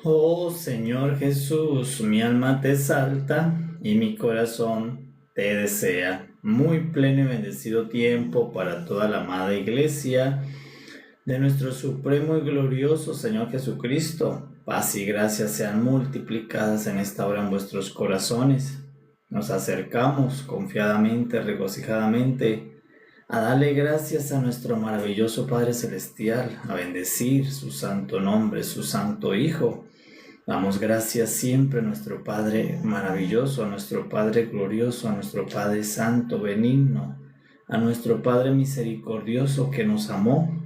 Oh Señor Jesús, mi alma te exalta y mi corazón te desea. Muy pleno y bendecido tiempo para toda la amada Iglesia de nuestro Supremo y Glorioso Señor Jesucristo. Paz y gracia sean multiplicadas en esta hora en vuestros corazones. Nos acercamos confiadamente, regocijadamente, a darle gracias a nuestro maravilloso Padre Celestial, a bendecir su santo nombre, su santo Hijo. Damos gracias siempre a nuestro Padre maravilloso, a nuestro Padre glorioso, a nuestro Padre santo, benigno, a nuestro Padre misericordioso que nos amó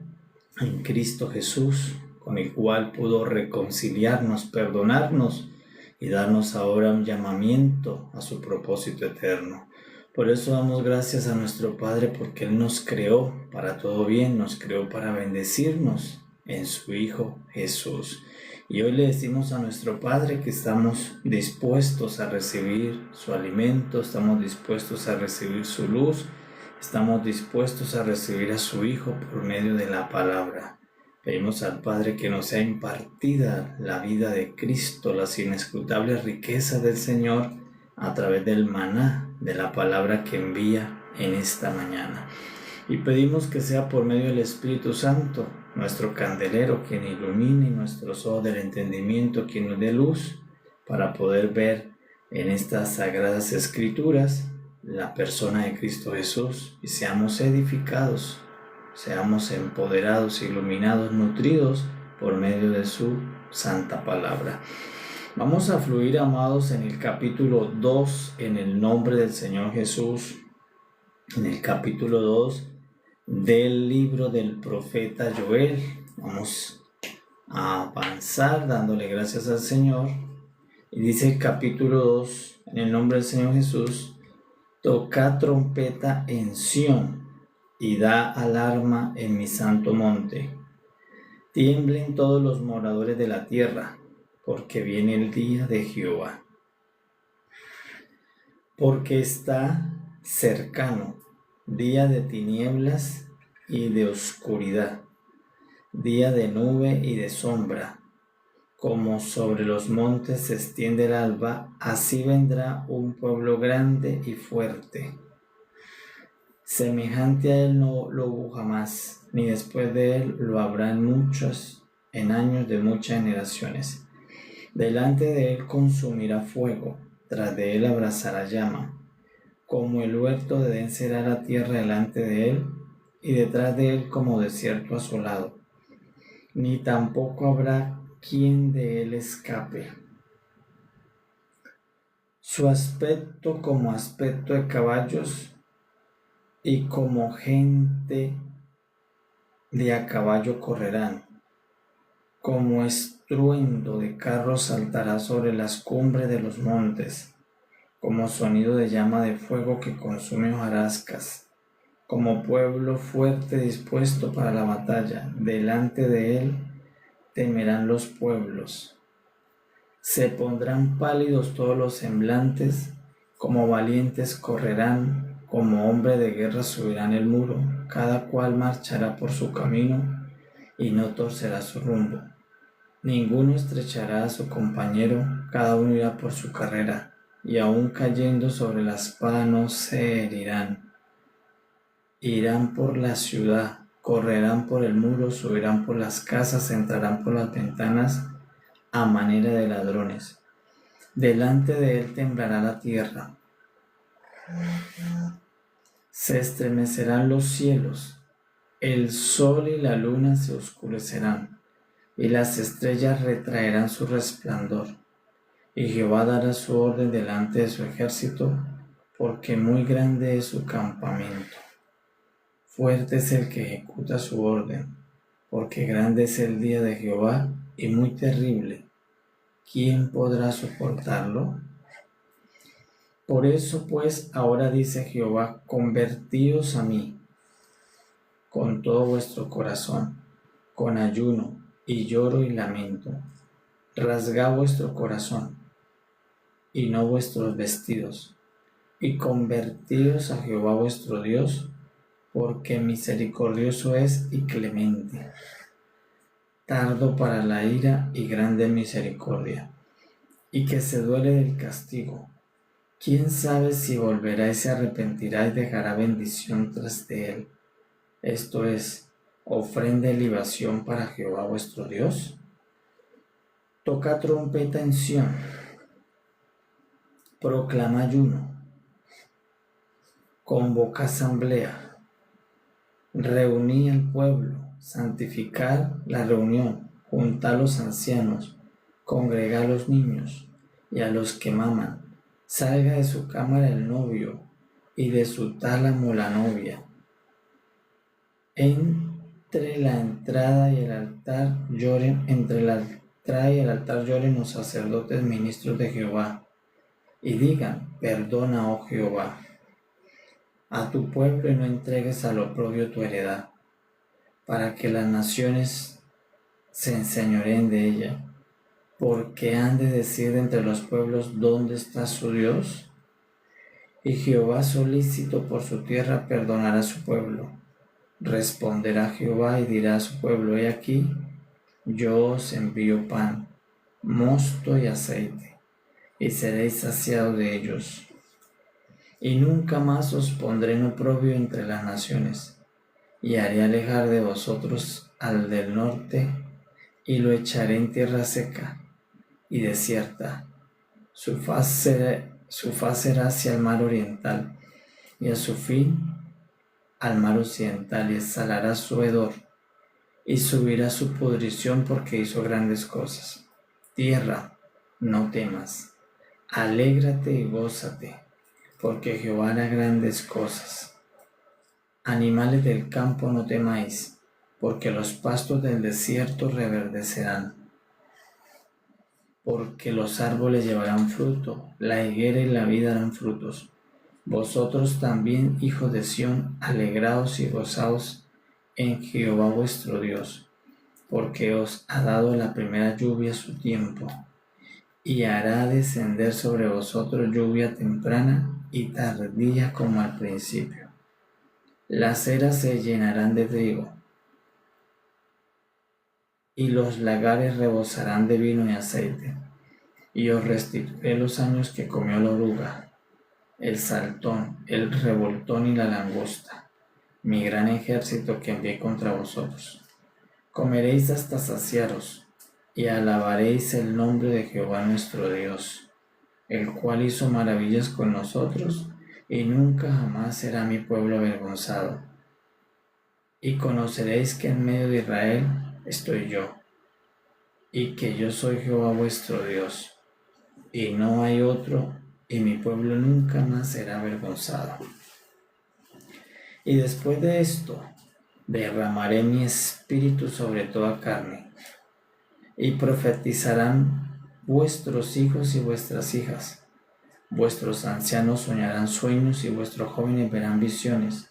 en Cristo Jesús, con el cual pudo reconciliarnos, perdonarnos y darnos ahora un llamamiento a su propósito eterno. Por eso damos gracias a nuestro Padre, porque Él nos creó para todo bien, nos creó para bendecirnos en su Hijo Jesús. Y hoy le decimos a nuestro Padre que estamos dispuestos a recibir su alimento, estamos dispuestos a recibir su luz, estamos dispuestos a recibir a su Hijo por medio de la palabra. Pedimos al Padre que nos sea impartida la vida de Cristo, las inescrutables riquezas del Señor a través del maná, de la palabra que envía en esta mañana. Y pedimos que sea por medio del Espíritu Santo, nuestro candelero, quien ilumine nuestros ojos del entendimiento, quien nos dé luz para poder ver en estas sagradas escrituras la persona de Cristo Jesús y seamos edificados, seamos empoderados, iluminados, nutridos por medio de su santa palabra. Vamos a fluir, amados, en el capítulo 2, en el nombre del Señor Jesús, en el capítulo 2 del libro del profeta Joel. Vamos a avanzar dándole gracias al Señor. Y dice el capítulo 2, en el nombre del Señor Jesús: tocad trompeta en Sión y da alarma en mi santo monte. Tiemblen todos los moradores de la tierra, porque viene el día de Jehová. Porque está cercano, día de tinieblas y de oscuridad, día de nube y de sombra. Como sobre los montes se extiende el alba, así vendrá un pueblo grande y fuerte. Semejante a él no lo hubo jamás, ni después de él lo habrá en años de muchas generaciones. Delante de él consumirá fuego, tras de él abrazará llama. Como el huerto de Edén será la tierra delante de él, y detrás de él como desierto asolado. Ni tampoco habrá quien de él escape. Su aspecto como aspecto de caballos, y como gente de a caballo correrán. Como estruendo de carros saltará sobre las cumbres de los montes, como sonido de llama de fuego que consume hojarascas, como pueblo fuerte dispuesto para la batalla. Delante de él temerán los pueblos. Se pondrán pálidos todos los semblantes, como valientes correrán, como hombre de guerra subirán el muro, cada cual marchará por su camino y no torcerá su rumbo. Ninguno estrechará a su compañero, cada uno irá por su carrera, y aun cayendo sobre la espada no se herirán. Irán por la ciudad, correrán por el muro, subirán por las casas, entrarán por las ventanas a manera de ladrones. Delante de él temblará la tierra. Se estremecerán los cielos, el sol y la luna se oscurecerán, y las estrellas retraerán su resplandor. Y Jehová dará su orden delante de su ejército, porque muy grande es su campamento. Fuerte es el que ejecuta su orden, porque grande es el día de Jehová y muy terrible. ¿Quién podrá soportarlo? Por eso pues ahora dice Jehová: convertíos a mí con todo vuestro corazón, con ayuno y lloro y lamento. Rasgad vuestro corazón y no vuestros vestidos, y convertíos a Jehová vuestro Dios, porque misericordioso es y clemente, tardo para la ira y grande en misericordia, y que se duele del castigo. ¿Quién sabe si volverá y se arrepentirá y dejará bendición tras de él? Esto es, ofrenda y libación para Jehová vuestro Dios. Toca trompeta en Sión, proclama ayuno, convoca asamblea, reuní al pueblo, santificar la reunión, junta a los ancianos, congrega a los niños y a los que maman. Salga de su cámara el novio y de su tálamo la novia. Entre la entrada y el altar lloren los sacerdotes ministros de Jehová y digan: perdona, oh Jehová, a tu pueblo y no entregues al oprobio tu heredad, para que las naciones se enseñoreen de ella. Porque han de decir entre los pueblos: ¿dónde está su Dios? Y Jehová, solícito por su tierra, perdonará a su pueblo. Responderá Jehová y dirá a su pueblo: he aquí, yo os envío pan, mosto y aceite, y seréis saciados de ellos. Y nunca más os pondré en oprobio entre las naciones, y haré alejar de vosotros al del norte, y lo echaré en tierra seca y desierta. Su faz será hacia el mar oriental, y a su fin al mar occidental, y exhalará su hedor, y subirá su pudrición, porque hizo grandes cosas. Tierra, no temas, alégrate y gózate, porque Jehová hará grandes cosas. Animales del campo, no temáis, porque los pastos del desierto reverdecerán. Porque los árboles llevarán fruto, la higuera y la vid darán frutos. Vosotros también, hijos de Sión, alegraos y gozaos en Jehová vuestro Dios, porque os ha dado la primera lluvia a su tiempo, y hará descender sobre vosotros lluvia temprana y tardía como al principio. Las eras se llenarán de trigo, y los lagares rebosarán de vino y aceite, y os restituiré los años que comió la oruga, el saltón, el revoltón y la langosta, mi gran ejército que envié contra vosotros. Comeréis hasta saciaros, y alabaréis el nombre de Jehová nuestro Dios, el cual hizo maravillas con nosotros, y nunca jamás será mi pueblo avergonzado. Y conoceréis que en medio de Israel estoy yo, y que yo soy Jehová vuestro Dios, y no hay otro, y mi pueblo nunca más será avergonzado. Y después de esto, derramaré mi espíritu sobre toda carne, y profetizarán vuestros hijos y vuestras hijas. Vuestros ancianos soñarán sueños, y vuestros jóvenes verán visiones.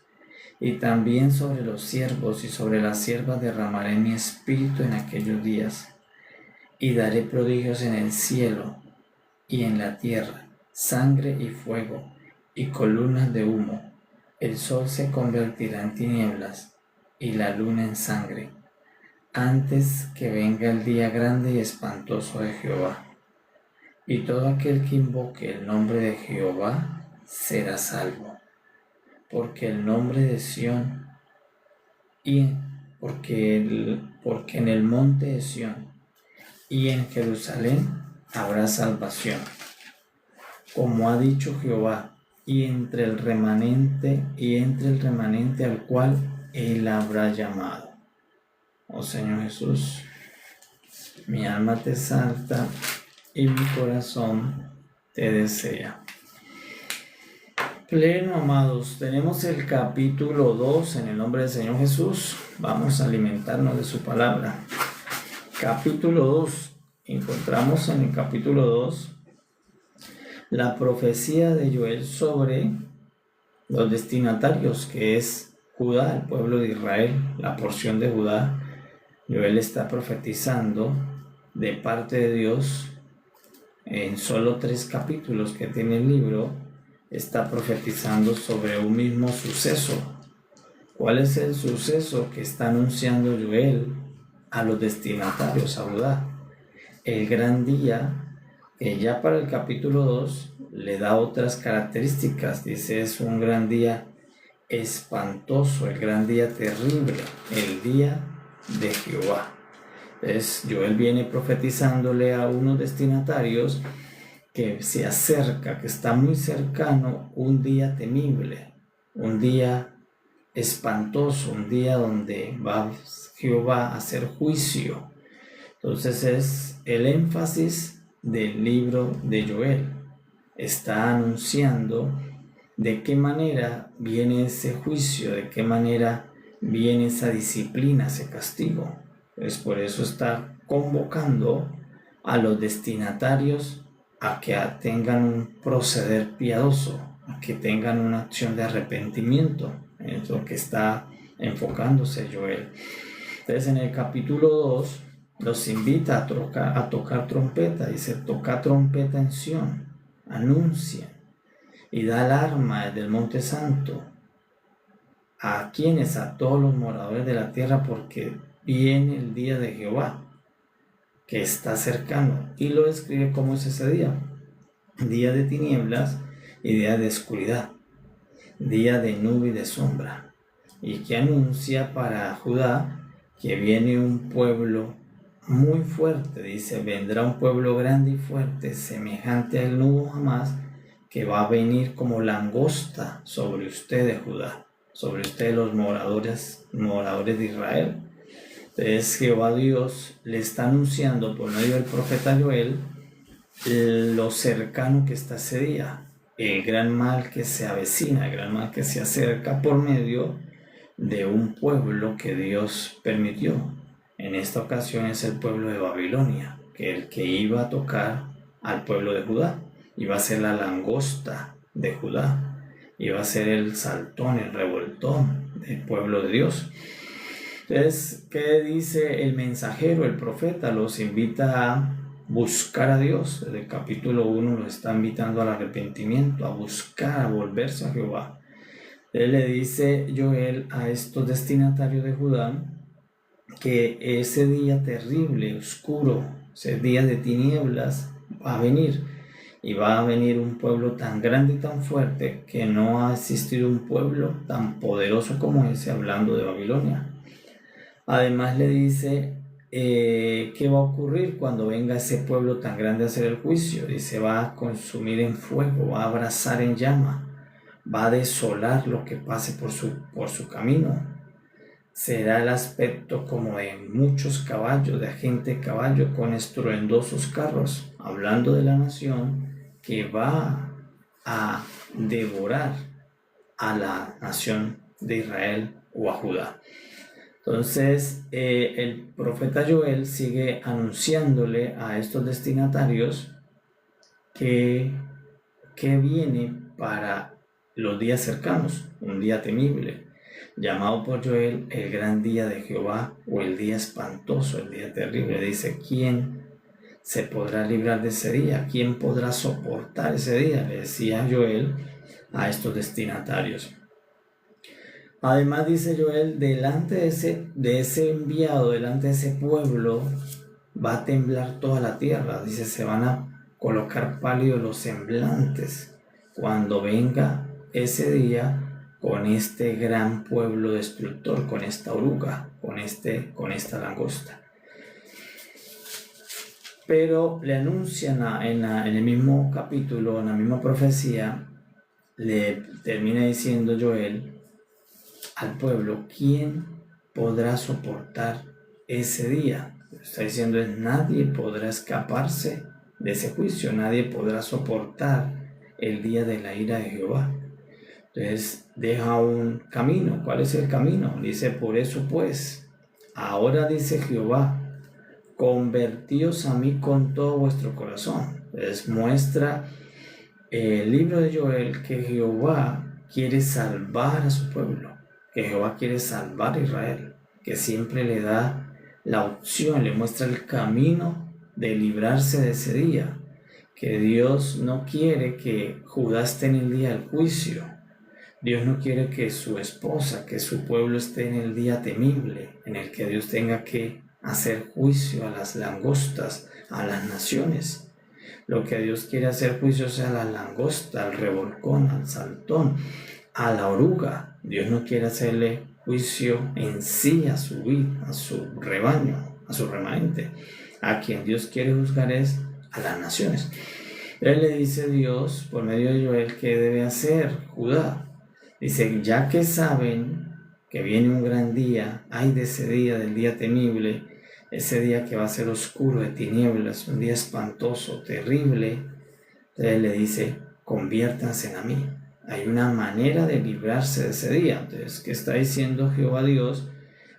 Y también sobre los siervos y sobre las siervas derramaré mi espíritu en aquellos días, y daré prodigios en el cielo y en la tierra, sangre y fuego, y columnas de humo. El sol se convertirá en tinieblas, y la luna en sangre, antes que venga el día grande y espantoso de Jehová. Y todo aquel que invoque el nombre de Jehová será salvo. Porque el nombre de Sión, porque en el monte de Sión y en Jerusalén habrá salvación, como ha dicho Jehová, y entre el remanente al cual él habrá llamado. Oh Señor Jesús, mi alma te exalta y mi corazón te desea. Pleno, amados, tenemos el capítulo 2 en el nombre del Señor Jesús. Vamos a alimentarnos de su palabra. Capítulo 2. Encontramos en el capítulo 2 la profecía de Joel sobre los destinatarios, que es Judá, el pueblo de Israel, la porción de Judá. Joel está profetizando de parte de Dios en solo 3 capítulos que tiene el libro. Está profetizando sobre un mismo suceso. ¿Cuál es el suceso que está anunciando Joel? a los destinatarios a Judá. El gran día, que ya para el capítulo 2 le da otras características. Dice, es un gran día espantoso, el gran día terrible, el día de Jehová. Entonces Joel viene profetizándole a unos destinatarios que se acerca, que está muy cercano, un día temible, un día espantoso, un día donde va Jehová a hacer juicio. Entonces es el énfasis del libro de Joel. Está anunciando de qué manera viene ese juicio, de qué manera viene esa disciplina, ese castigo. Pues por eso está convocando a los destinatarios a que tengan un proceder piadoso, a que tengan una acción de arrepentimiento. Es lo que está enfocándose Joel. Entonces en el capítulo 2 los invita a tocar trompeta. Dice, toca trompeta en Sión, anuncia y da alarma desde el monte santo. ¿A quienes? A todos los moradores de la tierra, porque viene el día de Jehová, que está cercano. Y lo describe como es ese día: día de tinieblas y día de oscuridad, día de nube y de sombra. Y que anuncia para Judá que viene un pueblo muy fuerte. Dice, vendrá un pueblo grande y fuerte, semejante al nubo jamás, que va a venir como langosta sobre ustedes, Judá, sobre ustedes los moradores de Israel. Entonces Jehová Dios le está anunciando por medio del profeta Joel lo cercano que está ese día, el gran mal que se avecina, el gran mal que se acerca por medio de un pueblo que Dios permitió. En esta ocasión es el pueblo de Babilonia, que el que iba a tocar al pueblo de Judá, iba a ser la langosta de Judá, iba a ser el saltón, el revoltón del pueblo de Dios. Entonces, ¿qué dice el mensajero, el profeta? Los invita a buscar a Dios. Desde el capítulo 1 los está invitando al arrepentimiento, a buscar, a volverse a Jehová. Él le dice Joel a estos destinatarios de Judá que ese día terrible, oscuro, ese día de tinieblas va a venir, y va a venir un pueblo tan grande y tan fuerte que no ha existido un pueblo tan poderoso como ese, hablando de Babilonia. Además le dice qué va a ocurrir cuando venga ese pueblo tan grande a hacer el juicio. Dice, va a consumir en fuego, va a abrazar en llama, va a desolar lo que pase por su camino. Será el aspecto como de muchos caballos, de gente de caballo con estruendosos carros, hablando de la nación que va a devorar a la nación de Israel o a Judá. Entonces el profeta Joel sigue anunciándole a estos destinatarios que viene para los días cercanos, un día temible, llamado por Joel el gran día de Jehová, o el día espantoso, el día terrible. Dice, ¿quién se podrá librar de ese día? ¿Quién podrá soportar ese día? Le decía Joel a estos destinatarios. Además dice Joel, delante de ese enviado, delante de ese pueblo, va a temblar toda la tierra. Dice, se van a colocar pálidos los semblantes cuando venga ese día con este gran pueblo destructor, con esta oruga, con esta langosta. Pero le anuncian en el mismo capítulo, en la misma profecía, le termina diciendo Joel al pueblo, ¿quién podrá soportar ese día? Está diciendo, nadie podrá escaparse de ese juicio, nadie podrá soportar el día de la ira de Jehová. Entonces deja un camino. ¿Cuál es el camino? Dice, por eso pues, ahora dice Jehová, convertíos a mí con todo vuestro corazón. Entonces muestra el libro de Joel que Jehová quiere salvar a su pueblo, que Jehová quiere salvar a Israel, que siempre le da la opción, le muestra el camino de librarse de ese día, que Dios no quiere que Judá esté en el día del juicio. Dios no quiere que su esposa, que su pueblo esté en el día temible, en el que Dios tenga que hacer juicio a las langostas, a las naciones. Lo que Dios quiere hacer juicio es a la langosta, al revolcón, al saltón, a la oruga. Dios no quiere hacerle juicio en sí a su vid, a su rebaño, a su remanente. A quien Dios quiere juzgar es a las naciones. Él le dice Dios por medio de Joel qué debe hacer Judá. Dice, ya que saben que viene un gran día, ay de ese día, del día temible, ese día que va a ser oscuro de tinieblas, un día espantoso, terrible. Entonces le dice, conviértanse en mí. Hay una manera de librarse de ese día. Entonces, ¿qué está diciendo Jehová Dios?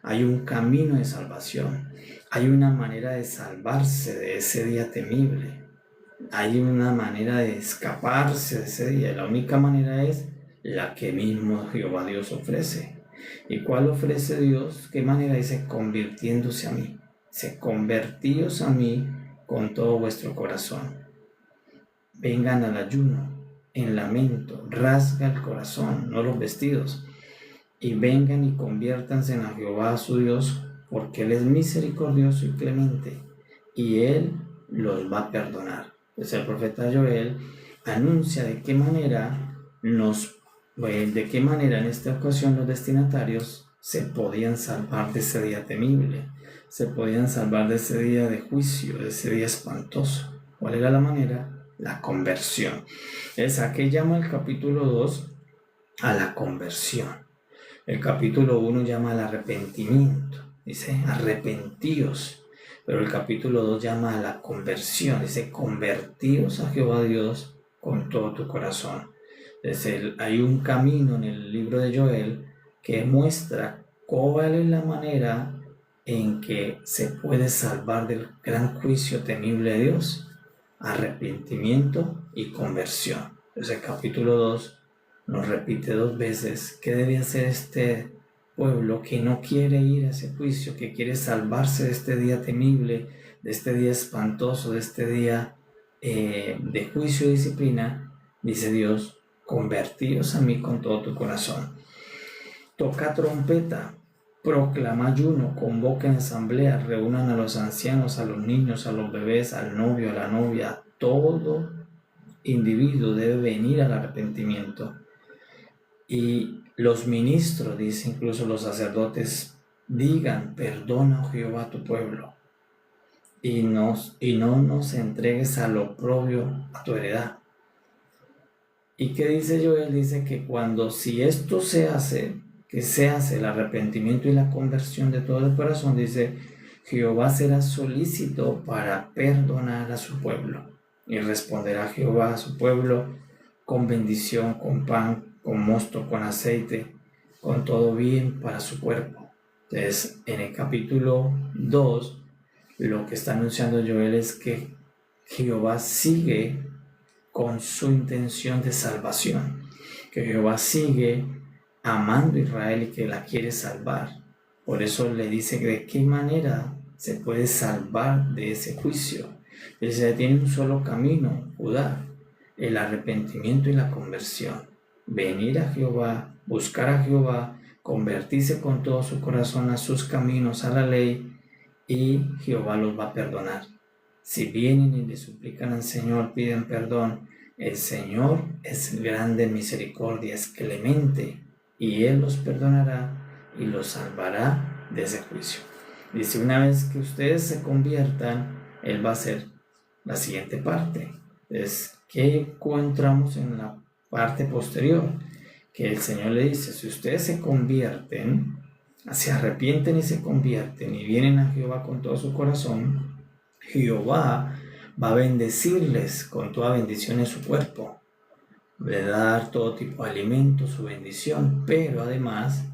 Hay un camino de salvación. Hay una manera de salvarse de ese día temible. Hay una manera de escaparse de ese día. La única manera es la que mismo Jehová Dios ofrece. ¿Y cuál ofrece Dios? ¿Qué manera? Dice, convirtiéndose a mí. Dice, convertíos a mí con todo vuestro corazón. Vengan al ayuno, en lamento, rasga el corazón, no los vestidos, y vengan y conviértanse en Jehová su Dios, porque Él es misericordioso y clemente, y Él los va a perdonar. Pues el profeta Joel anuncia de qué manera en esta ocasión los destinatarios se podían salvar de ese día temible, se podían salvar de ese día de juicio, de ese día espantoso. ¿Cuál era la manera? La conversión. ¿A qué llama el capítulo 2? A la conversión. El capítulo 1 llama al arrepentimiento. Dice, arrepentíos. Pero el capítulo 2 llama a la conversión. Dice, convertíos a Jehová Dios con todo tu corazón. Hay un camino en el libro de Joel que muestra cuál es la manera en que se puede salvar del gran juicio temible de Dios. Arrepentimiento y conversión. Entonces el capítulo 2 nos repite 2 veces qué debe hacer este pueblo que no quiere ir a ese juicio, que quiere salvarse de este día temible, de este día espantoso, de este día de juicio y disciplina. Dice Dios, convertíos a mí con todo tu corazón. Toca trompeta, proclama ayuno, convoquen asamblea, reúnan a los ancianos, a los niños, a los bebés, al novio, a la novia. Todo individuo debe venir al arrepentimiento. Y los ministros, dice incluso los sacerdotes, digan, perdona, oh Jehová, a tu pueblo, y no nos entregues al oprobio, a tu heredad. ¿Y qué dice Joel? Dice que si esto se hace, que se hace el arrepentimiento y la conversión de todo el corazón, dice, Jehová será solícito para perdonar a su pueblo. Y responderá Jehová a su pueblo con bendición, con pan, con mosto, con aceite, con todo bien para su cuerpo. Entonces, en el capítulo 2, lo que está anunciando Joel es que Jehová sigue con su intención de salvación, que Jehová sigue amando a Israel y que la quiere salvar. Por eso le dice de qué manera se puede salvar de ese juicio. Dice, tiene un solo camino, Judá, el arrepentimiento y la conversión. Venir a Jehová, buscar a Jehová, convertirse con todo su corazón a sus caminos, a la ley, y Jehová los va a perdonar. Si vienen y le suplican al Señor, piden perdón, el Señor es grande en misericordia, es clemente, y Él los perdonará y los salvará de ese juicio. Dice, una vez que ustedes se conviertan, Él va a hacer la siguiente parte. Es que encontramos en la parte posterior, que el Señor le dice, si ustedes se convierten, se arrepienten y se convierten y vienen a Jehová con todo su corazón, Jehová va a bendecirles con toda bendición en su cuerpo, le va a dar todo tipo de alimento, su bendición, pero además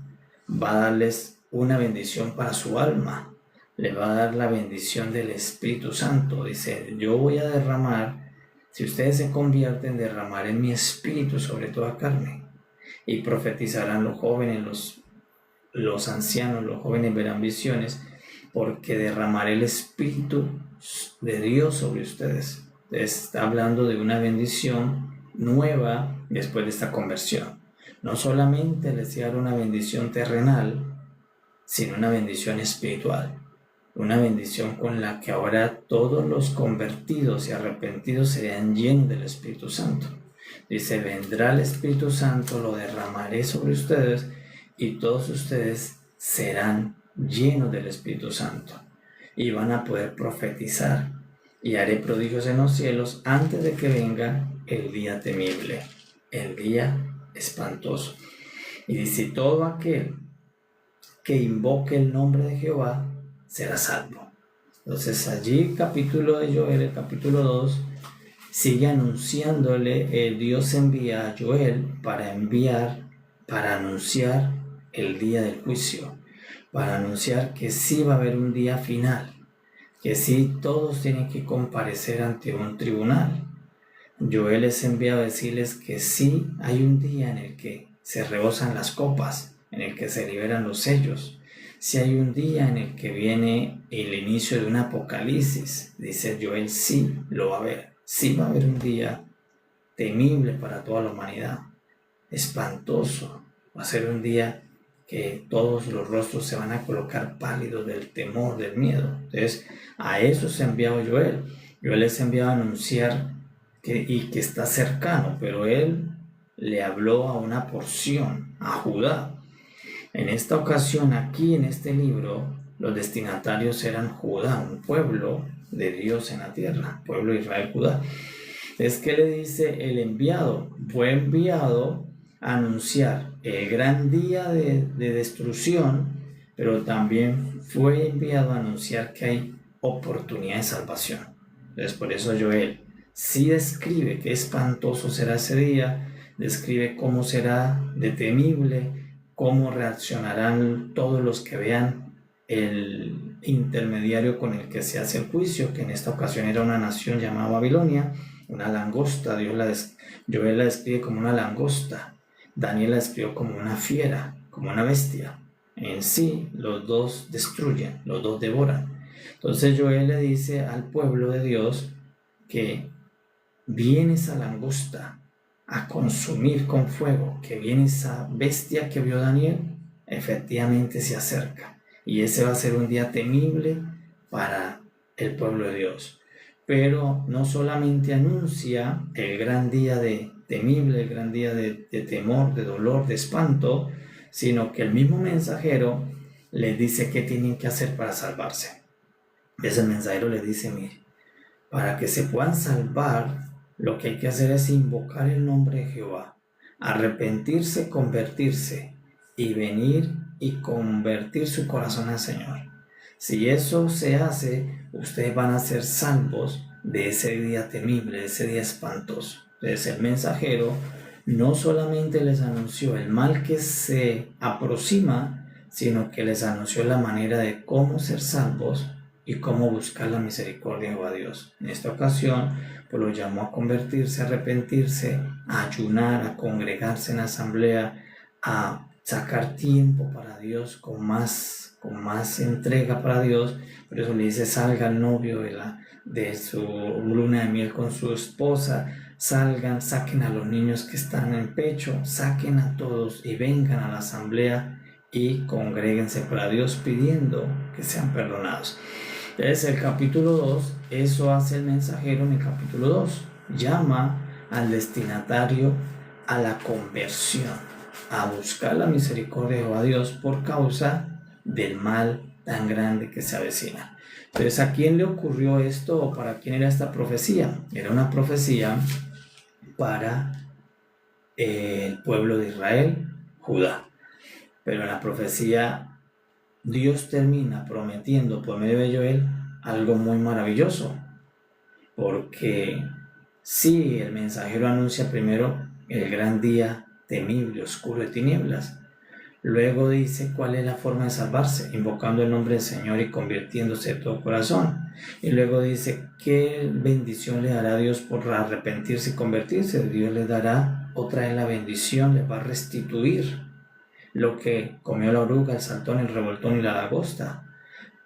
va a darles una bendición para su alma, le va a dar la bendición del Espíritu Santo. Dice, yo voy a derramar, si ustedes se convierten, derramaré mi espíritu sobre toda carne, y profetizarán los jóvenes, los ancianos, los jóvenes verán visiones, porque derramaré el Espíritu de Dios sobre ustedes. Está hablando de una bendición nueva después de esta conversión. No solamente les dará una bendición terrenal, sino una bendición espiritual. una bendición con la que ahora todos los convertidos y arrepentidos serían llenos del Espíritu Santo. Dice, vendrá el Espíritu Santo, lo derramaré sobre ustedes y todos ustedes serán llenos del Espíritu Santo y van a poder profetizar y haré prodigios en los cielos antes de que venga el día temible, el día espantoso. Y dice, todo aquel que invoque el nombre de Jehová será salvo. Entonces allí capítulo de Joel, el capítulo 2, sigue anunciándole, Dios envía a Joel para anunciar el día del juicio, para anunciar que sí va a haber un día final, que sí todos tienen que comparecer ante un tribunal. Joel es enviado a decirles que sí hay un día en el que se rebosan las copas, en el que se liberan los sellos. Si hay un día en el que viene el inicio de un apocalipsis, dice Joel, sí lo va a haber. Sí va a haber un día temible para toda la humanidad, espantoso. Va a ser un día que todos los rostros se van a colocar pálidos del temor, del miedo. Entonces, a eso se ha enviado Joel. Joel es enviado a anunciar que está cercano, pero él le habló a una porción, a Judá. En esta ocasión, aquí en este libro, los destinatarios eran Judá, un pueblo de Dios en la tierra, pueblo de Israel, Judá. Es que le dice el enviado, fue enviado a anunciar el gran día de destrucción, pero también fue enviado a anunciar que hay oportunidad de salvación. Entonces por eso Joel sí describe qué espantoso será ese día, describe cómo será de temible, cómo reaccionarán todos los que vean el intermediario con el que se hace el juicio, que en esta ocasión era una nación llamada Babilonia, una langosta. Joel la describe como una langosta, Daniel la describió como una fiera, como una bestia. En sí, los dos destruyen, los dos devoran. Entonces Joel le dice al pueblo de Dios que viene esa langosta a consumir con fuego, que viene esa bestia que vio Daniel, efectivamente se acerca. Y ese va a ser un día temible para el pueblo de Dios. Pero no solamente anuncia el gran día de temible, el gran día de temor, de dolor, de espanto, sino que el mismo mensajero les dice qué tienen que hacer para salvarse. Ese mensajero les dice, mire, para que se puedan salvar, lo que hay que hacer es invocar el nombre de Jehová, arrepentirse, convertirse y venir y convertir su corazón al Señor. Si eso se hace, ustedes van a ser salvos de ese día temible, de ese día espantoso. Entonces el mensajero no solamente les anunció el mal que se aproxima, sino que les anunció la manera de cómo ser salvos y cómo buscar la misericordia de Dios. En esta ocasión, pues lo llamó a convertirse, a arrepentirse, a ayunar, a congregarse en asamblea, a sacar tiempo para Dios con más entrega para Dios. Por eso le dice, salga el novio de su luna de miel con su esposa, salgan, saquen a los niños que están en pecho, saquen a todos y vengan a la asamblea y congréguense para Dios pidiendo que sean perdonados. Entonces el capítulo 2, eso hace el mensajero en el capítulo 2, llama al destinatario a la conversión, a buscar la misericordia de Dios por causa del mal tan grande que se avecina. Entonces, ¿a quién le ocurrió esto o para quién era esta profecía? Era una profecía para el pueblo de Israel, Judá. Pero en la profecía Dios termina prometiendo por medio de Joel algo muy maravilloso, porque sí, el mensajero anuncia primero el gran día temible, oscuro de tinieblas. Luego dice cuál es la forma de salvarse, invocando el nombre del Señor y convirtiéndose de todo corazón. Y luego dice qué bendición le dará Dios por arrepentirse y convertirse. Dios le dará otra vez la bendición, le va a restituir lo que comió la oruga, el saltón, el revoltón y la langosta.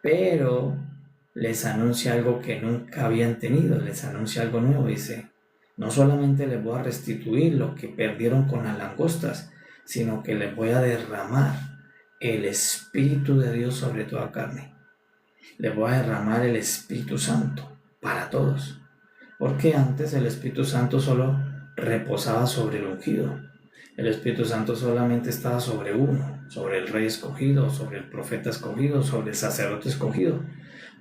Pero les anuncia algo que nunca habían tenido, les anuncia algo nuevo. Dice, no solamente les voy a restituir lo que perdieron con las langostas, sino que les voy a derramar el Espíritu de Dios sobre toda carne. Les voy a derramar el Espíritu Santo para todos. Porque antes el Espíritu Santo solo reposaba sobre el ungido. El Espíritu Santo solamente estaba sobre uno, sobre el rey escogido, sobre el profeta escogido, sobre el sacerdote escogido.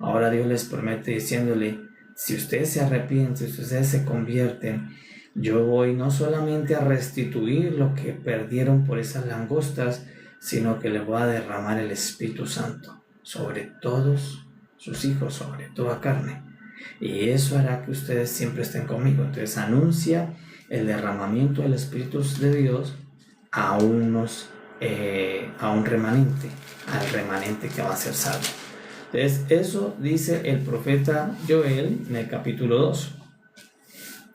Ahora Dios les promete diciéndole, si ustedes se arrepienten, si ustedes se convierten, yo voy no solamente a restituir lo que perdieron por esas langostas, sino que les voy a derramar el Espíritu Santo sobre todos sus hijos, sobre toda carne. Y eso hará que ustedes siempre estén conmigo. Entonces anuncia el derramamiento del Espíritu de Dios a un remanente, al remanente que va a ser salvo. Entonces eso dice el profeta Joel en el capítulo 2,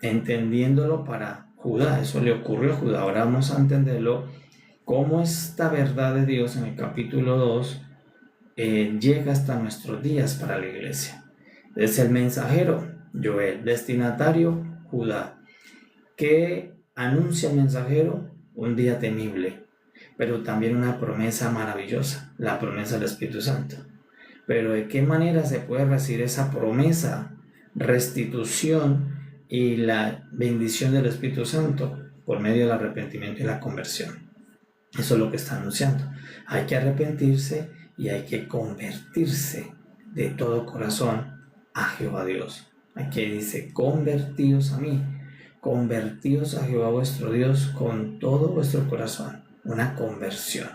entendiéndolo para Judá. Eso le ocurrió a Judá. Ahora vamos a entenderlo cómo esta verdad de Dios en el capítulo 2 llega hasta nuestros días para la iglesia. Es el mensajero Joel, destinatario Judá. ¿Qué anuncia el mensajero? Un día temible, pero también una promesa maravillosa, la promesa del Espíritu Santo. Pero ¿de qué manera se puede recibir esa promesa, restitución y la bendición del Espíritu Santo? Por medio del arrepentimiento y la conversión. Eso es lo que está anunciando. Hay que arrepentirse y hay que convertirse de todo corazón a Jehová Dios. Aquí dice, convertíos a mí, convertíos a Jehová vuestro Dios con todo vuestro corazón. Una conversión.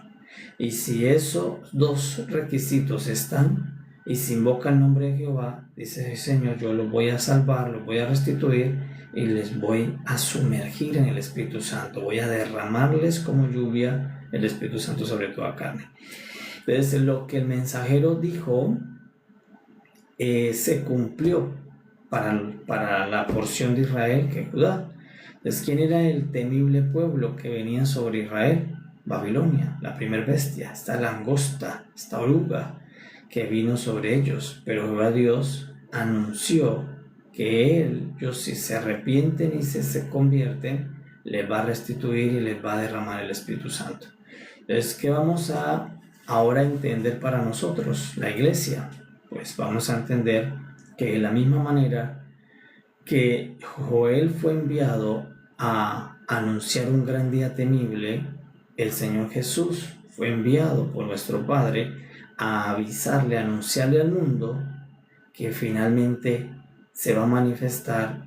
Y si esos dos requisitos están, y se invoca el nombre de Jehová, dice el Señor, yo los voy a salvar, los voy a restituir y les voy a sumergir en el Espíritu Santo. Voy a derramarles como lluvia el Espíritu Santo sobre toda carne. Entonces lo que el mensajero dijo se cumplió para la porción de Israel, que es Judá. Entonces, ¿quién era el temible pueblo que venía sobre Israel? Babilonia, la primer bestia, esta langosta, esta oruga que vino sobre ellos. Pero Jehová Dios anunció que ellos, si se arrepienten y se convierten, les va a restituir y les va a derramar el Espíritu Santo. Entonces, ¿qué vamos a ahora entender para nosotros, la iglesia? Pues vamos a entender que de la misma manera que Joel fue enviado a anunciar un gran día temible, el Señor Jesús fue enviado por nuestro Padre a avisarle, a anunciarle al mundo que finalmente se va a manifestar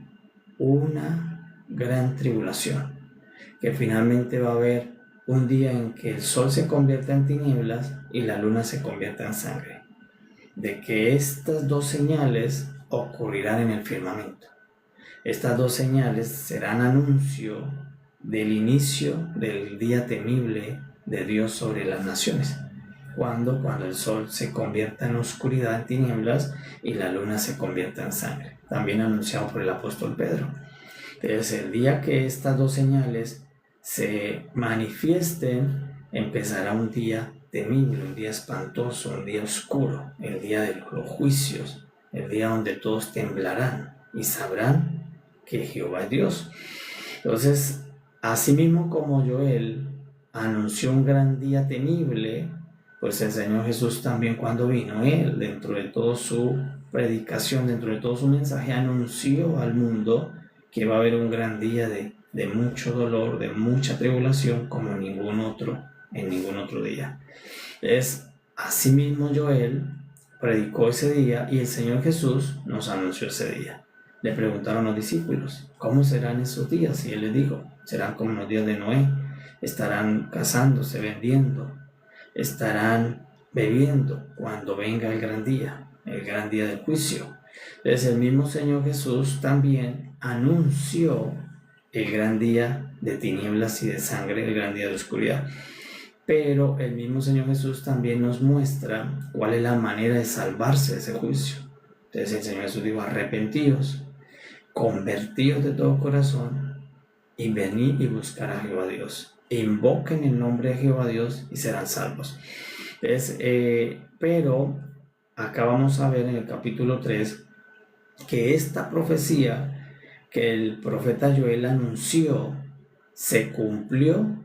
una gran tribulación, que finalmente va a haber un día en que el sol se convierta en tinieblas y la luna se convierta en sangre, de que estas dos señales ocurrirán en el firmamento. Estas dos señales serán anuncio del inicio del día temible de Dios sobre las naciones. Cuando el sol se convierta en oscuridad, en tinieblas, y la luna se convierta en sangre. También anunciado por el apóstol Pedro. Entonces, el día que estas dos señales se manifiesten, empezará un día temible, un día espantoso, un día oscuro, el día de los juicios, el día donde todos temblarán y sabrán que Jehová es Dios. Entonces, asimismo como Joel anunció un gran día temible, pues el Señor Jesús también, cuando vino, Él, dentro de toda su predicación, dentro de todo su mensaje, anunció al mundo que va a haber un gran día de mucho dolor, de mucha tribulación, como en ningún otro día. Asimismo Joel predicó ese día y el Señor Jesús nos anunció ese día. Le preguntaron los discípulos, ¿cómo serán esos días? Y Él les dijo, serán como los días de Noé, estarán casándose, vendiendo, estarán bebiendo cuando venga el gran día del juicio. Entonces el mismo Señor Jesús también anunció el gran día de tinieblas y de sangre, el gran día de oscuridad. Pero el mismo Señor Jesús también nos muestra cuál es la manera de salvarse de ese juicio. Entonces el Señor Jesús dijo, arrepentíos, convertíos de todo corazón y venid y buscar a Jehová Dios. Invoquen el nombre de Jehová Dios y serán salvos. Pero acá vamos a ver en el capítulo 3 que esta profecía que el profeta Joel anunció se cumplió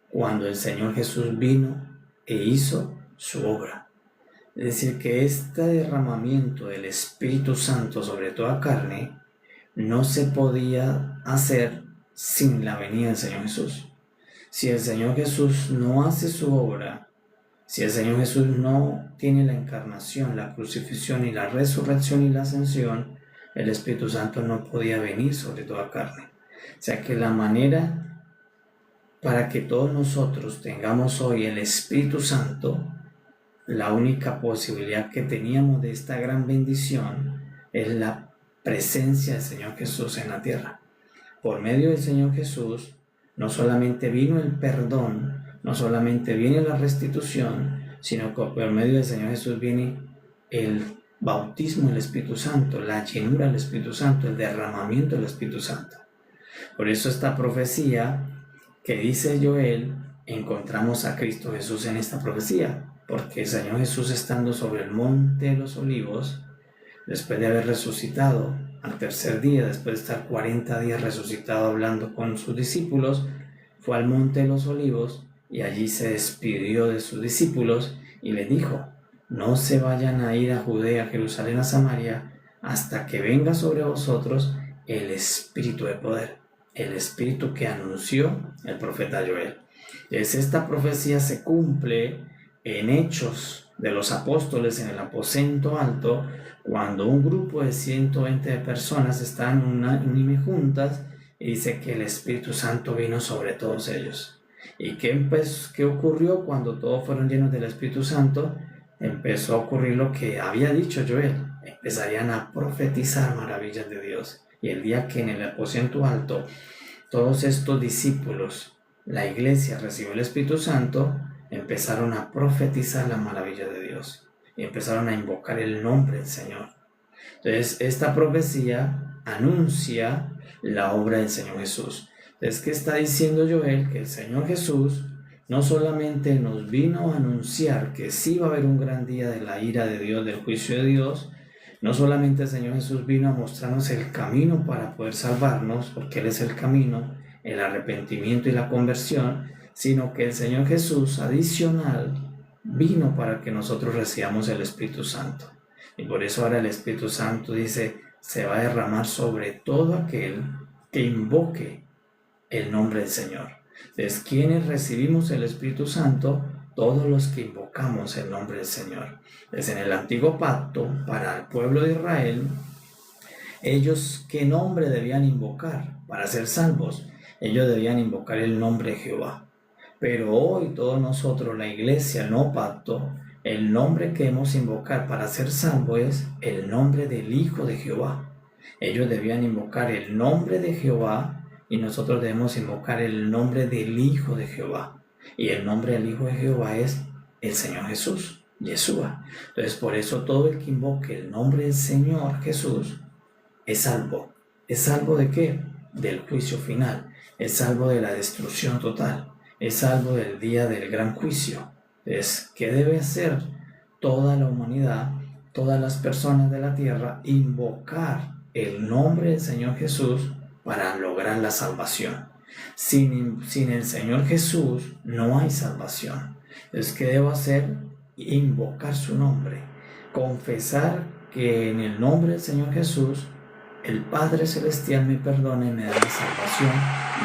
cuando el Señor Jesús vino e hizo su obra. Es decir, que este derramamiento del Espíritu Santo sobre toda carne no se podía hacer sin la venida del Señor Jesús. Si el Señor Jesús no hace su obra, si el Señor Jesús no tiene la encarnación, la crucifixión y la resurrección y la ascensión, el Espíritu Santo no podía venir sobre toda carne. O sea que la manera para que todos nosotros tengamos hoy el Espíritu Santo, la única posibilidad que teníamos de esta gran bendición es la presencia del Señor Jesús en la tierra. Por medio del Señor Jesús, no solamente vino el perdón, no solamente viene la restitución, sino que por medio del Señor Jesús viene el bautismo del Espíritu Santo, la llenura del Espíritu Santo, el derramamiento del Espíritu Santo. Por eso esta profecía que dice Joel, encontramos a Cristo Jesús en esta profecía, porque el Señor Jesús, estando sobre el monte de los olivos, después de haber resucitado al tercer día, después de estar 40 días resucitado hablando con sus discípulos, fue al monte de los olivos y allí se despidió de sus discípulos y les dijo: no se vayan a ir a Judea, Jerusalén, a Samaria, hasta que venga sobre vosotros el Espíritu de poder, el Espíritu que anunció el profeta Joel. Entonces esta profecía se cumple en Hechos de los Apóstoles, en el aposento alto, cuando un grupo de 120 personas están unánime juntas, y dice que el Espíritu Santo vino sobre todos ellos. ¿Y qué ocurrió cuando todos fueron llenos del Espíritu Santo? Empezó a ocurrir lo que había dicho Joel: empezarían a profetizar maravillas de Dios. Y el día que en el aposento alto todos estos discípulos, la iglesia, recibió el Espíritu Santo, empezaron a profetizar las maravillas de Dios y empezaron a invocar el nombre del Señor. Entonces esta profecía anuncia la obra del Señor Jesús. Entonces, ¿qué está diciendo Joel? Que el Señor Jesús no solamente nos vino a anunciar que sí va a haber un gran día de la ira de Dios, del juicio de Dios. No solamente el Señor Jesús vino a mostrarnos el camino para poder salvarnos, porque Él es el camino, el arrepentimiento y la conversión, sino que el Señor Jesús, adicional, vino para que nosotros recibamos el Espíritu Santo. Y por eso ahora el Espíritu Santo dice: se va a derramar sobre todo aquel que invoque el nombre del Señor. Entonces, ¿quiénes recibimos el Espíritu Santo? Todos los que invocamos el nombre del Señor. Entonces, en el antiguo pacto, para el pueblo de Israel, ellos, ¿qué nombre debían invocar para ser salvos? Ellos debían invocar el nombre de Jehová. Pero hoy todos nosotros, la iglesia, el nuevo pacto, el nombre que debemos invocar para ser salvos es el nombre del Hijo de Jehová. Ellos debían invocar el nombre de Jehová y nosotros debemos invocar el nombre del Hijo de Jehová. Y el nombre del Hijo de Jehová es el Señor Jesús, Yeshua. Entonces, por eso todo el que invoque el nombre del Señor Jesús es salvo. ¿Es salvo de qué? Del juicio final. Es salvo de la destrucción total. Es salvo del día del gran juicio. Entonces, ¿qué debe hacer toda la humanidad, todas las personas de la tierra? Invocar el nombre del Señor Jesús para lograr la salvación. Sin el Señor Jesús no hay salvación. Entonces, ¿qué debo hacer? Invocar su nombre. Confesar que en el nombre del Señor Jesús el Padre Celestial me perdona y me da la salvación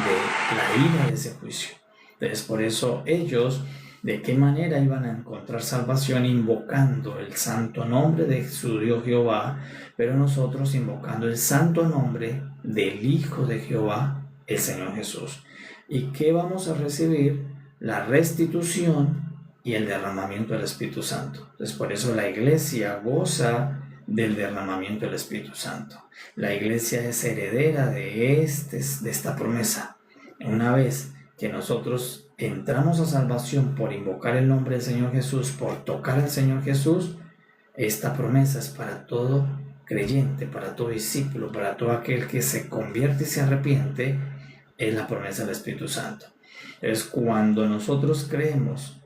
de la ira de ese juicio. Entonces, por eso ellos, ¿de qué manera iban a encontrar salvación? Invocando el santo nombre de su Dios Jehová, pero nosotros invocando el santo nombre del Hijo de Jehová, el Señor Jesús. ¿Y qué vamos a recibir? La restitución y el derramamiento del Espíritu Santo. Entonces, por eso la iglesia goza del derramamiento del Espíritu Santo. La iglesia es heredera de esta promesa. Una vez que nosotros entramos a salvación por invocar el nombre del Señor Jesús, por tocar al Señor Jesús, esta promesa es para todo creyente, para todo discípulo, para todo aquel que se convierte y se arrepiente. Es la promesa del Espíritu Santo. Es cuando nosotros creemos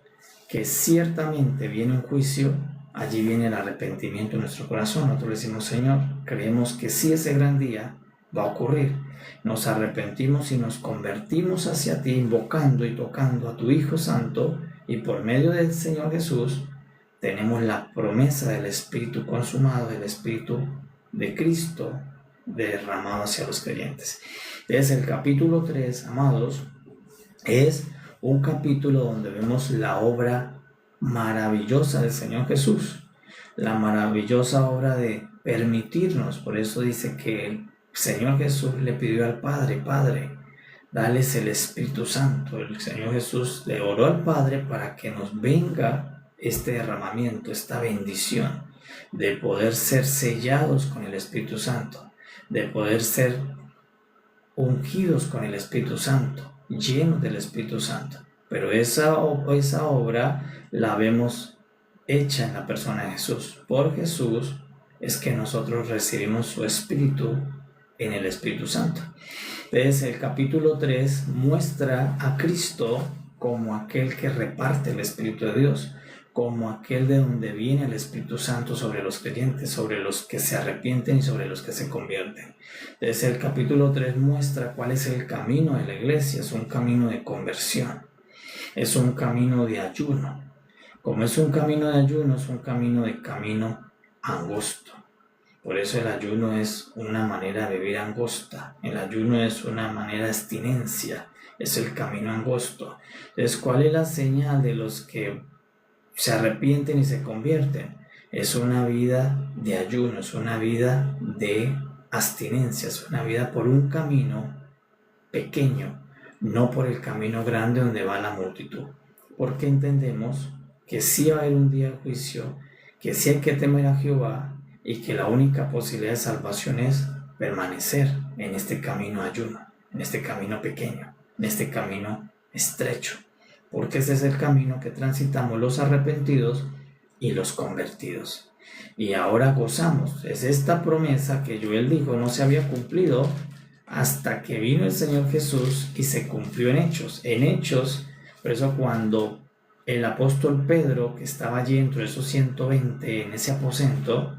que ciertamente viene un juicio, allí viene el arrepentimiento en nuestro corazón. Nosotros le decimos: Señor, creemos que sí, ese gran día va a ocurrir. Nos arrepentimos y nos convertimos hacia ti, invocando y tocando a tu Hijo Santo, y por medio del Señor Jesús tenemos la promesa del Espíritu consumado, del Espíritu de Cristo derramado hacia los creyentes. Entonces el capítulo 3, amados, es un capítulo donde vemos la obra maravillosa del Señor Jesús, la maravillosa obra de permitirnos. Por eso dice que el Señor Jesús le pidió al Padre: Padre, dales el Espíritu Santo. El Señor Jesús le oró al Padre para que nos venga este derramamiento, esta bendición de poder ser sellados con el Espíritu Santo, de poder ser ungidos con el Espíritu Santo, llenos del Espíritu Santo. Pero esa obra la vemos hecha en la persona de Jesús. Por Jesús es que nosotros recibimos su Espíritu en el Espíritu Santo. Entonces el capítulo 3 muestra a Cristo como aquel que reparte el Espíritu de Dios, como aquel de donde viene el Espíritu Santo sobre los creyentes, sobre los que se arrepienten y sobre los que se convierten. Entonces el capítulo 3 muestra cuál es el camino de la iglesia. Es un camino de conversión, es un camino de ayuno. Como es un camino de ayuno, es un camino angosto. Por eso el ayuno es una manera de vivir angosta. El ayuno es una manera de abstinencia, es el camino angosto. Entonces, ¿cuál es la señal de los que se arrepienten y se convierten? Es una vida de ayuno, es una vida de abstinencia, es una vida por un camino pequeño, no por el camino grande donde va la multitud. Porque entendemos que sí va a haber un día de juicio, que sí hay que temer a Jehová y que la única posibilidad de salvación es permanecer en este camino ayuno, en este camino pequeño, en este camino estrecho. Porque ese es el camino que transitamos los arrepentidos y los convertidos. Y ahora gozamos. Es esta promesa que Joel dijo no se había cumplido hasta que vino el Señor Jesús y se cumplió en Hechos. En Hechos, por eso cuando el apóstol Pedro, que estaba allí entre esos 120 en ese aposento,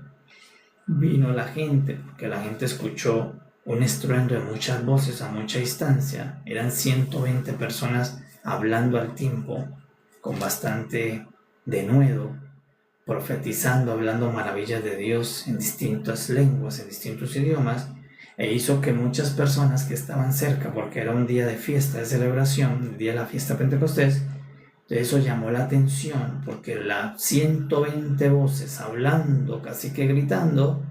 vino la gente, porque la gente escuchó un estruendo de muchas voces a mucha distancia. Eran 120 personas hablando al tiempo, con bastante denuedo, profetizando, hablando maravillas de Dios en distintas lenguas, en distintos idiomas, e hizo que muchas personas que estaban cerca, porque era un día de fiesta, de celebración, el día de la fiesta Pentecostés, eso llamó la atención, porque las 120 voces hablando, casi que gritando,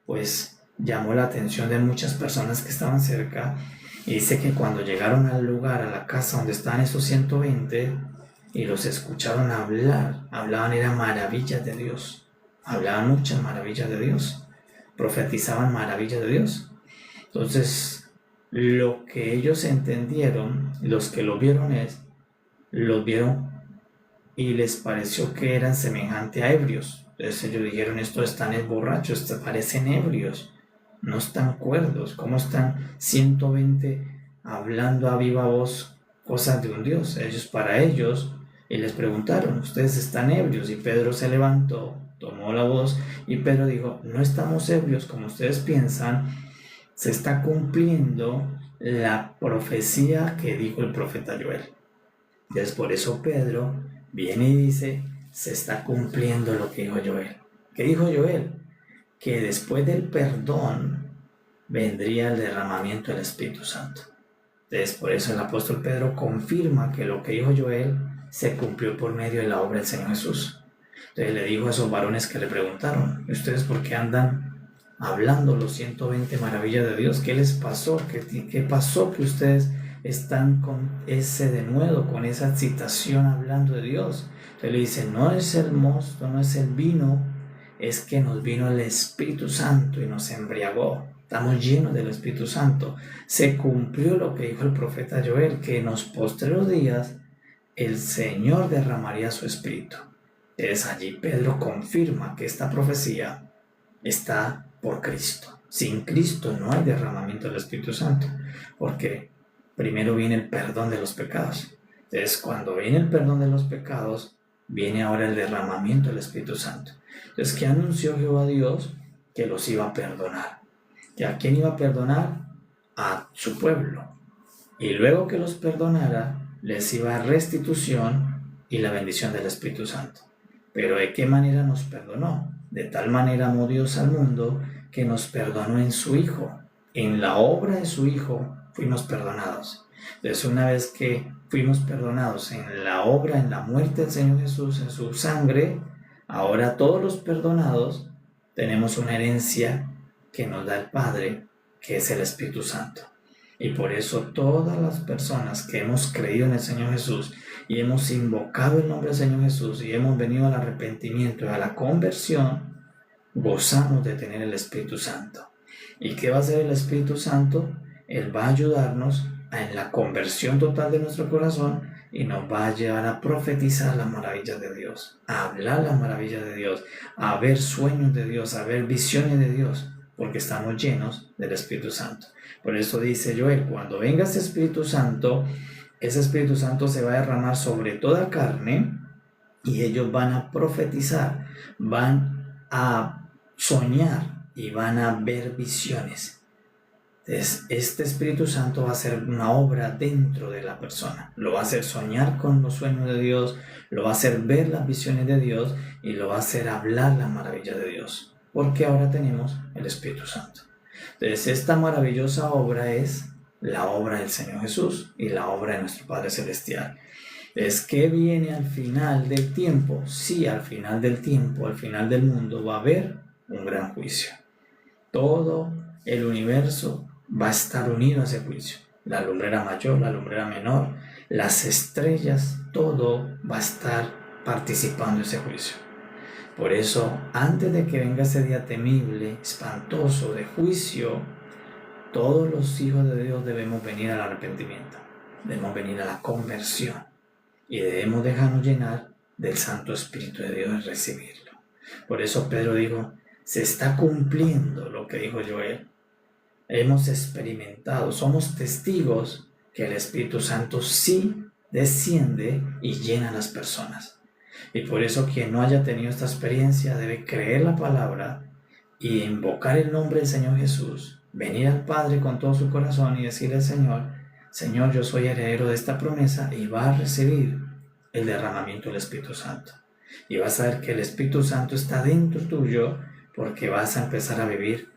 pues llamó la atención de muchas personas que estaban cerca. Y dice que cuando llegaron al lugar, a la casa donde estaban esos 120, y los escucharon hablar, hablaban eran maravillas de Dios, hablaban muchas maravillas de Dios, profetizaban maravillas de Dios. Entonces, lo que ellos entendieron, los que lo vieron los vieron y les pareció que eran semejante a ebrios. Entonces ellos dijeron: estos están borrachos, parecen ebrios, no están cuerdos. ¿Cómo están 120 hablando a viva voz cosas de un Dios? Para ellos, y les preguntaron: ustedes están ebrios. Y Pedro se levantó, tomó la voz, y Pedro dijo: no estamos ebrios como ustedes piensan, se está cumpliendo la profecía que dijo el profeta Joel. Entonces por eso Pedro viene y dice: se está cumpliendo lo que dijo Joel. ¿Qué dijo Joel? Que después del perdón vendría el derramamiento del Espíritu Santo. Entonces por eso el apóstol Pedro confirma que lo que dijo Joel se cumplió por medio de la obra del Señor Jesús. Entonces le dijo a esos varones que le preguntaron: ¿ustedes por qué andan hablando los 120 maravillas de Dios? ¿Qué les pasó? ¿Qué pasó que ustedes están con ese denuedo, con esa excitación hablando de Dios? Entonces le dice: no es el mosto, no es el vino, es que nos vino el Espíritu Santo y nos embriagó. Estamos llenos del Espíritu Santo. Se cumplió lo que dijo el profeta Joel, que en los postreros días el Señor derramaría su Espíritu. Entonces allí Pedro confirma que esta profecía está por Cristo. Sin Cristo no hay derramamiento del Espíritu Santo, porque primero viene el perdón de los pecados. Entonces, cuando viene el perdón de los pecados, viene ahora el derramamiento del Espíritu Santo. Entonces, ¿qué anunció Jehová Dios? Que los iba a perdonar. ¿Y a quién iba a perdonar? A su pueblo. Y luego que los perdonara, les iba a restitución y la bendición del Espíritu Santo. Pero ¿de qué manera nos perdonó? De tal manera amó Dios al mundo que nos perdonó en su Hijo. En la obra de su Hijo fuimos perdonados. Entonces, una vez que fuimos perdonados en la obra, en la muerte del Señor Jesús, en su sangre, ahora todos los perdonados tenemos una herencia que nos da el Padre, que es el Espíritu Santo. Y por eso todas las personas que hemos creído en el Señor Jesús y hemos invocado el nombre del Señor Jesús y hemos venido al arrepentimiento y a la conversión, gozamos de tener el Espíritu Santo. ¿Y qué va a hacer el Espíritu Santo? Él va a ayudarnos en la conversión total de nuestro corazón y nos va a llevar a profetizar las maravillas de Dios, a hablar las maravillas de Dios, a ver sueños de Dios, a ver visiones de Dios, porque estamos llenos del Espíritu Santo. Por eso dice Joel, cuando venga ese Espíritu Santo se va a derramar sobre toda carne y ellos van a profetizar, van a soñar y van a ver visiones. Entonces, este Espíritu Santo va a hacer una obra dentro de la persona. Lo va a hacer soñar con los sueños de Dios, lo va a hacer ver las visiones de Dios y lo va a hacer hablar la maravilla de Dios. Porque ahora tenemos el Espíritu Santo. Entonces, esta maravillosa obra es la obra del Señor Jesús y la obra de nuestro Padre Celestial. Es que viene al final del tiempo. Sí, al final del tiempo, al final del mundo va a haber un gran juicio. Todo el universo va a estar unido a ese juicio. La lumbrera mayor, la lumbrera menor, las estrellas, todo va a estar participando en ese juicio. Por eso, antes de que venga ese día temible, espantoso, de juicio, todos los hijos de Dios debemos venir al arrepentimiento, debemos venir a la conversión y debemos dejarnos llenar del Santo Espíritu de Dios y recibirlo. Por eso Pedro dijo, se está cumpliendo lo que dijo Joel. Hemos experimentado, somos testigos que el Espíritu Santo sí desciende y llena a las personas. Y por eso quien no haya tenido esta experiencia debe creer la palabra y invocar el nombre del Señor Jesús, venir al Padre con todo su corazón y decirle al Señor, Señor, yo soy heredero de esta promesa, y va a recibir el derramamiento del Espíritu Santo. Y vas a ver que el Espíritu Santo está dentro tuyo porque vas a empezar a vivir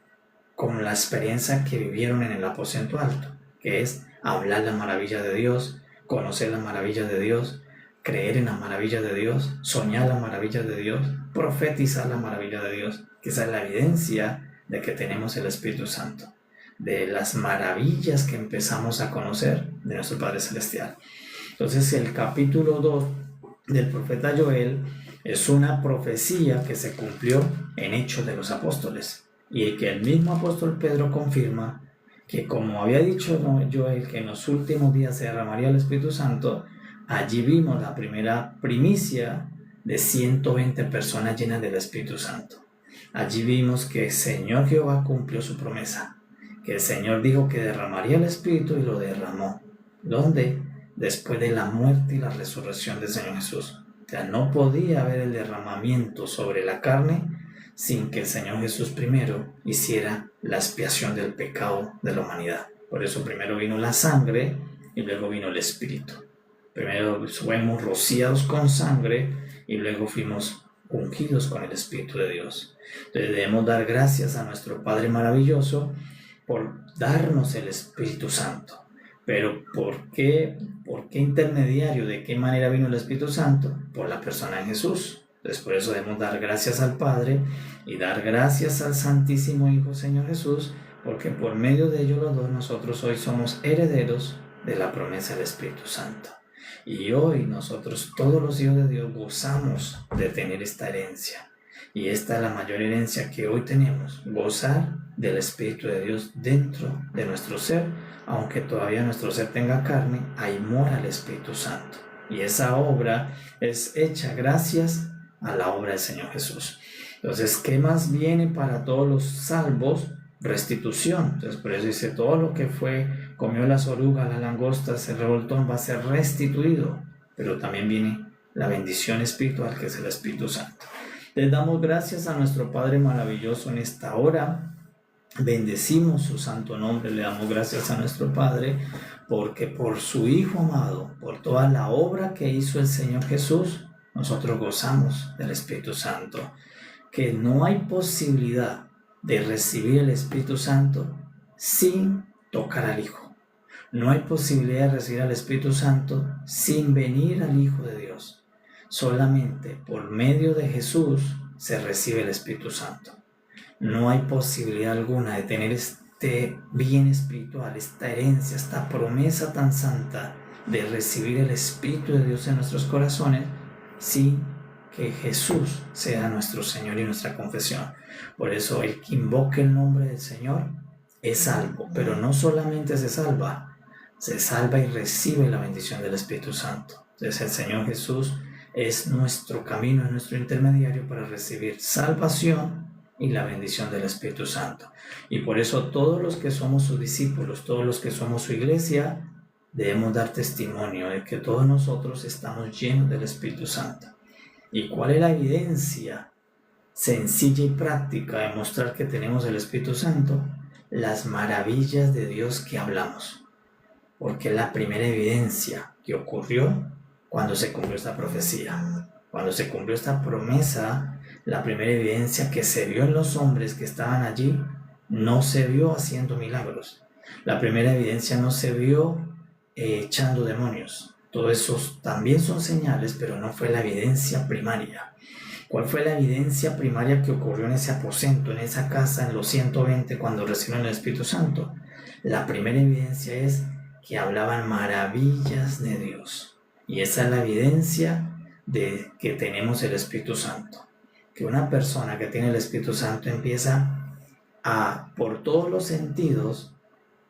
con la experiencia que vivieron en el aposento alto, que es hablar la maravilla de Dios, conocer la maravilla de Dios, creer en la maravilla de Dios, soñar la maravilla de Dios, profetizar la maravilla de Dios, que esa es la evidencia de que tenemos el Espíritu Santo, de las maravillas que empezamos a conocer de nuestro Padre Celestial. Entonces el capítulo 2 del profeta Joel es una profecía que se cumplió en Hechos de los Apóstoles y que el mismo apóstol Pedro confirma que, como había dicho Joel, que en los últimos días se derramaría el Espíritu Santo. Allí vimos la primera primicia de 120 personas llenas del Espíritu Santo. Allí vimos que el Señor Jehová cumplió su promesa, que el Señor dijo que derramaría el Espíritu y lo derramó. ¿Dónde? Después de la muerte y la resurrección del Señor Jesús. O sea, no podía haber el derramamiento sobre la carne sin que el Señor Jesús primero hiciera la expiación del pecado de la humanidad. Por eso primero vino la sangre y luego vino el Espíritu. Primero fuimos rociados con sangre y luego fuimos ungidos con el Espíritu de Dios. Entonces debemos dar gracias a nuestro Padre maravilloso por darnos el Espíritu Santo. Pero ¿por qué intermediario? ¿De qué manera vino el Espíritu Santo? Por la persona de Jesús. Entonces por eso debemos dar gracias al Padre y dar gracias al Santísimo Hijo Señor Jesús, porque por medio de ellos los dos nosotros hoy somos herederos de la promesa del Espíritu Santo. Y hoy nosotros, todos los hijos de Dios, gozamos de tener esta herencia. Y esta es la mayor herencia que hoy tenemos, gozar del Espíritu de Dios dentro de nuestro ser. Aunque todavía nuestro ser tenga carne, ahí mora el Espíritu Santo. Y esa obra es hecha gracias a la obra del Señor Jesús. Entonces, ¿qué más viene para todos los salvos? Restitución. Entonces, por eso dice, todo lo que comió las orugas, las langostas, el revoltón, va a ser restituido. Pero también viene la bendición espiritual, que es el Espíritu Santo. Les damos gracias a nuestro Padre maravilloso en esta hora. Bendecimos su santo nombre, le damos gracias a nuestro Padre, porque por su Hijo amado, por toda la obra que hizo el Señor Jesús, nosotros gozamos del Espíritu Santo, que no hay posibilidad de recibir el Espíritu Santo sin tocar al Hijo. No hay posibilidad de recibir al Espíritu Santo sin venir al Hijo de Dios. Solamente por medio de Jesús se recibe el Espíritu Santo. No hay posibilidad alguna de tener este bien espiritual, esta herencia, esta promesa tan santa de recibir el Espíritu de Dios en nuestros corazones sin que Jesús sea nuestro Señor y nuestra confesión. Por eso el que invoque el nombre del Señor es salvo, pero no solamente se salva y recibe la bendición del Espíritu Santo. Entonces el Señor Jesús es nuestro camino, es nuestro intermediario para recibir salvación y la bendición del Espíritu Santo. Y por eso todos los que somos sus discípulos, todos los que somos su iglesia, debemos dar testimonio de que todos nosotros estamos llenos del Espíritu Santo. ¿Y cuál es la evidencia sencilla y práctica de mostrar que tenemos el Espíritu Santo? Las maravillas de Dios que hablamos. Porque es la primera evidencia que ocurrió cuando se cumplió esta profecía. Cuando se cumplió esta promesa, la primera evidencia que se vio en los hombres que estaban allí, no se vio haciendo milagros. La primera evidencia no se vio echando demonios. Todo eso también son señales, pero no fue la evidencia primaria. ¿Cuál fue la evidencia primaria que ocurrió en ese aposento, en esa casa, en los 120, cuando recibieron el Espíritu Santo? La primera evidencia es que hablaban maravillas de Dios. Y esa es la evidencia de que tenemos el Espíritu Santo. Que una persona que tiene el Espíritu Santo empieza por todos los sentidos,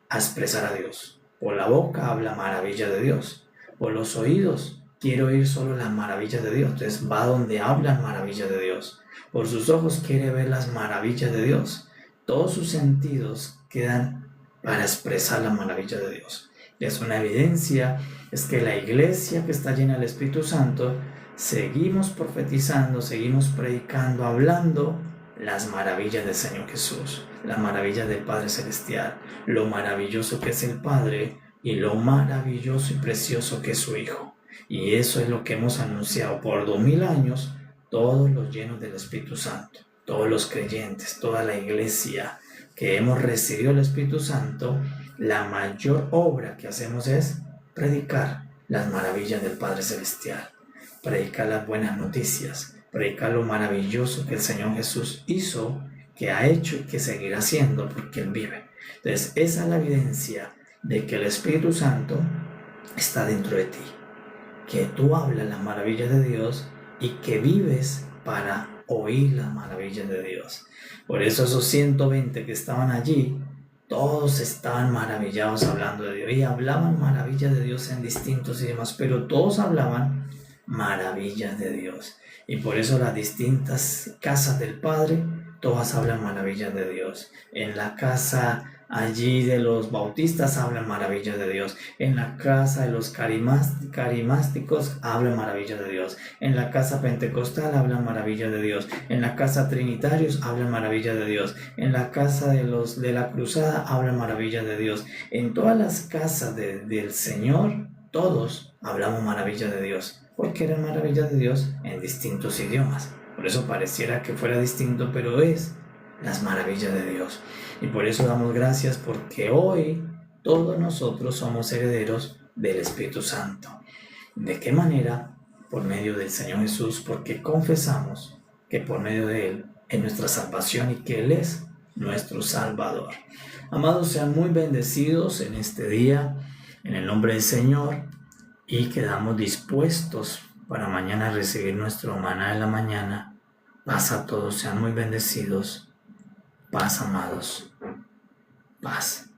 a expresar a Dios. Por la boca habla maravillas de Dios. Por los oídos quiere oír solo las maravillas de Dios. Entonces va donde hablan maravillas de Dios. Por sus ojos quiere ver las maravillas de Dios. Todos sus sentidos quedan para expresar la maravilla de Dios. Y es una evidencia, es que la iglesia que está llena del Espíritu Santo, seguimos profetizando, seguimos predicando, hablando las maravillas del Señor Jesús, las maravillas del Padre Celestial, lo maravilloso que es el Padre y lo maravilloso y precioso que es su Hijo. Y eso es lo que hemos anunciado por 2000 años, todos los llenos del Espíritu Santo, todos los creyentes, toda la iglesia que hemos recibido el Espíritu Santo. La mayor obra que hacemos es predicar las maravillas del Padre Celestial, predicar las buenas noticias, predicar lo maravilloso que el Señor Jesús hizo, que ha hecho y que seguirá haciendo porque Él vive. Entonces esa es la evidencia de que el Espíritu Santo está dentro de ti, que tú hablas las maravillas de Dios y que vives para oír las maravillas de Dios. Por eso esos 120 que estaban allí, todos estaban maravillados hablando de Dios y hablaban maravillas de Dios en distintos idiomas, pero todos hablaban maravillas de Dios. Y por eso las distintas casas del Padre, todas hablan maravillas de Dios. En la casa allí de los bautistas hablan maravillas de Dios. En la casa de los carismáticos hablan maravillas de Dios. En la casa pentecostal hablan maravillas de Dios. En la casa trinitarios hablan maravillas de Dios. En la casa de la cruzada hablan maravillas de Dios. En todas las casas del Señor, todos hablamos maravillas de Dios, porque eran maravillas de Dios en distintos idiomas. Por eso pareciera que fuera distinto, pero es las maravillas de Dios. Y por eso damos gracias, porque hoy todos nosotros somos herederos del Espíritu Santo. ¿De qué manera? Por medio del Señor Jesús, porque confesamos que por medio de Él es nuestra salvación y que Él es nuestro Salvador. Amados, sean muy bendecidos en este día, en el nombre del Señor, y quedamos dispuestos para mañana recibir nuestro maná de la mañana. Paz a todos, sean muy bendecidos. Paz, amados. Paz.